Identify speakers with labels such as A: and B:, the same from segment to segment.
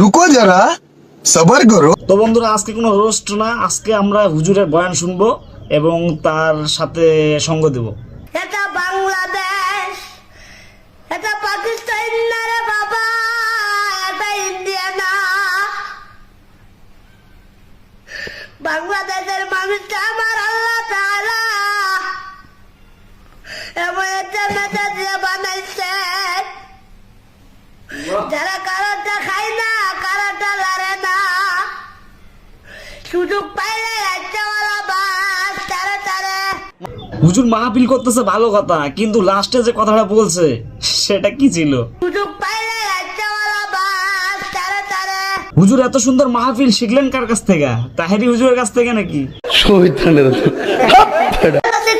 A: रुको जरा सबर करो।
B: তো বন্ধুরা, আজকে কোনো রোস্ট না, আজকে আমরা হুজুরের বয়ান শুনবো এবং তার সাথে সঙ্গ দেব।
C: এটা বাংলাদেশ, এটা পাকিস্তান না রে বাবা, এটা ইন্ডিয়া না। বাংলাদেশের মানুষটা আমার আল্লাহ তাআলা এমন একটা মেধা দিয়ে বানাইছে, যারা কারোটা খায় না, কারোটা লড়ে না, সুযোগ পাইলে রাজ্যওয়ালা বাস তারে তারে।
B: হুজুর মাহফিল করতেছে ভালো কথা, কিন্তু লাস্টে যে কথাটা বলছে সেটা কি ছিল?
C: সুযোগ পাইলে রাজ্যওয়ালা বাস তারে তারে।
B: হুজুর এত সুন্দর মাহফিল শিখলেন কার কাছ থেকে? তাহেরি হুজুরের কাছ থেকে নাকি?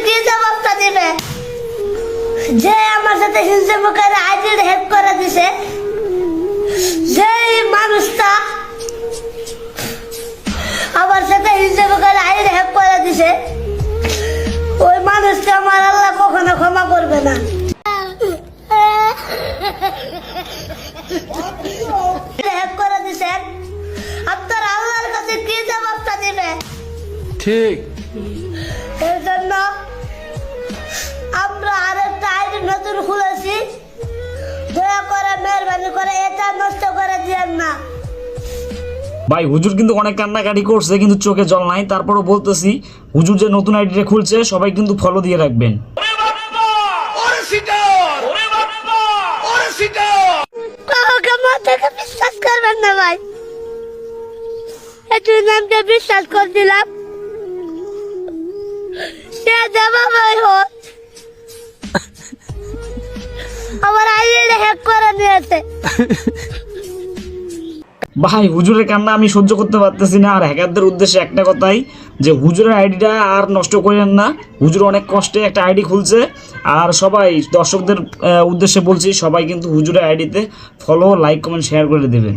C: কি জবাবটা দিবে যে আমার সাথে হিংসা মুখের আইডির হেক করে দিছে? যে মানুষটা আমার সাথে হিংসা মুখের আইডি হেক করে দিছে, ওই মানুষটা আমার আল্লাহ কখনো ক্ষমা করবে না। হেক করে দিছেন, আপনার আল্লাহর কাছে কি জবাবটা দিবে?
A: ठीक
C: এর জন্য আমরা আরেকটা আইডি নতুন খুলেছি, দয়া করে মেহরবানি করে এটা নষ্ট করে দিয়েন না।
B: ভাই হুজুর কিন্তু অনেক কান্নাকাটি করছে, কিন্তু চোখে জল নাই। তারপরও বলতেছি, হুজুর যে নতুন আইডিটা খুলছে সবাই কিন্তু ফলো দিয়ে রাখবেন।
C: কাউকে মাথাকে বিশ্বাস করবেন না ভাই, একটু নামকে বিশ্বাস করে দিলাম, সে জবাব হোক আমার আইডি হ্যাক করে নিয়েছে।
B: ভাই হুজুরের কান্না আমি সহ্য করতে পারতেছি না। আর হ্যাকারদের উদ্দেশ্যে একটা কথাই, যে হুজুরের আইডিটা আর নষ্ট করেন না। হুজুর অনেক কষ্টে একটা আইডি খুলছে, আর সবাই দর্শকদের উদ্দেশ্যে বলছি, সবাই কিন্তু হুজুরের আইডিতে ফলো, লাইক, কমেন্ট, শেয়ার করে দেবেন।